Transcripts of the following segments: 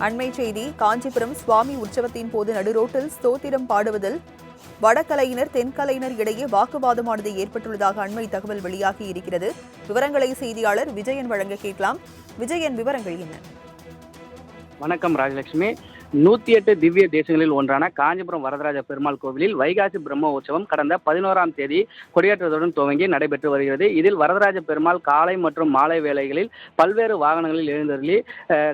அண்மை செய்தி காஞ்சிபுரம் சுவாமி உற்சவத்தின் போது நடுரோட்டில் ஸ்தோத்திரம் பாடுவதில் வடகலையினர் தென்கலையினர் இடையே வாக்குவாதமானது ஏற்பட்டுள்ளதாக அண்மை தகவல் வெளியாகி இருக்கிறது. விவரங்களை செய்தியாளர் விஜயன் வழங்க கேட்கலாம். விஜயன், விவரங்கள் என்ன? வணக்கம் ராஜலட்சுமி. 108 திவ்ய தேசங்களில் ஒன்றான காஞ்சிபுரம் வரதராஜ பெருமாள் கோவிலில் வைகாசி பிரம்ம உற்சவம் கடந்த 11ஆம் தேதி கொடியேற்றத்துடன் துவங்கி நடைபெற்று வருகிறது. இதில் வரதராஜ பெருமாள் காலை மற்றும் மாலை வேளைகளில் பல்வேறு வாகனங்களில் எழுந்தருளி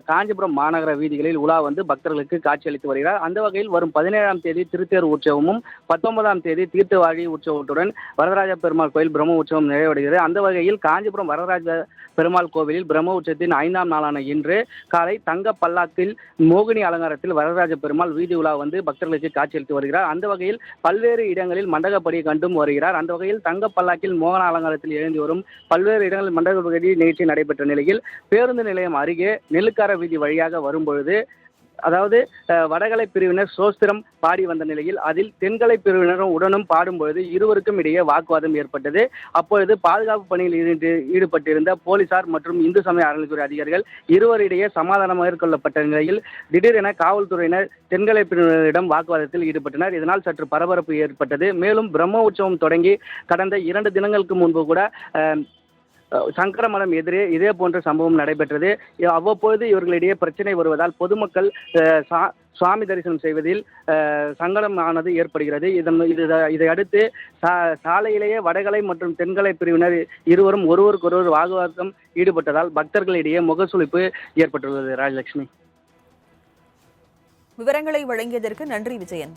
காஞ்சிபுரம் மாநகர வீதிகளில் உலா வந்து பக்தர்களுக்கு காட்சியளித்து வருகிறார். அந்த வகையில் வரும் 17ஆம் தேதி திருத்தேர் உற்சவமும் 19ஆம் தேதி தீர்த்தவாழி உற்சவத்துடன் வரதராஜ பெருமாள் கோயில் பிரம்ம உற்சவம் நிறைவடைகிறது. அந்த வகையில் காஞ்சிபுரம் வரதராஜ பெருமாள் கோவிலில் பிரம்ம உற்சவத்தின் 5ஆம் நாளான இன்று காலை தங்க பல்லாக்கில் மோகினி அலங்காரத்தில் வரதராஜ பெருமாள் வீதி உலா வந்து பக்தர்களுக்கு காட்சியளித்து வருகிறார். அந்த வகையில் பல்வேறு இடங்களில் மண்டகப்படி கண்டும் வருகிறார். அந்த வகையில் தங்க பல்லாக்கில் மோகன அலங்காரத்தில் எழுந்து வரும் பல்வேறு இடங்களில் மண்டகப்படி நிகழ்ச்சி நடைபெற்ற நிலையில் பேருந்து நிலையம் அருகே நெல்லுக்கார வீதி வழியாக வரும்பொழுது அதாவது வடகலை பிரிவினர் சோஸ்திரம் பாடி வந்த நிலையில் அதில் தென்கலை பிரிவினரும் உடனும் பாடும்பொழுது இருவருக்கும் இடையே வாக்குவாதம் ஏற்பட்டது. அப்பொழுது பாதுகாப்பு பணியில் ஈடுபட்டிருந்த போலீசார் மற்றும் இந்து சமய அறநிலைத்துறை அதிகாரிகள் இருவரிடையே சமாதானம் மேற்கொள்ளப்பட்ட நிலையில் திடீரென காவல்துறையினர் தென்கலை பிரிவினரிடம் வாக்குவாதத்தில் ஈடுபட்டனர். இதனால் சற்று பரபரப்பு ஏற்பட்டது. மேலும் பிரம்ம உற்சவம் தொடங்கி கடந்த 2 தினங்களுக்கு முன்பு கூட சங்கரமடம் எதிரே இதே போன்ற சம்பவம் நடைபெற்றது. அவ்வப்பொழுது இவர்களிடையே பிரச்சனை வருவதால் பொதுமக்கள் சுவாமி தரிசனம் செய்வதில் சங்கடம் ஆனது ஏற்படுகிறது. இதை அடுத்து சாலையிலேயே வடகலை மற்றும் தென்கலை பிரிவினர் இருவரும் ஒருவருக்கொருவர் வாக்குவாதம் ஈடுபட்டதால் பக்தர்களிடையே முகசுளிப்பு ஏற்பட்டுள்ளது. ராஜலட்சுமி, விவரங்களை வழங்கியதற்கு நன்றி விஜயன்.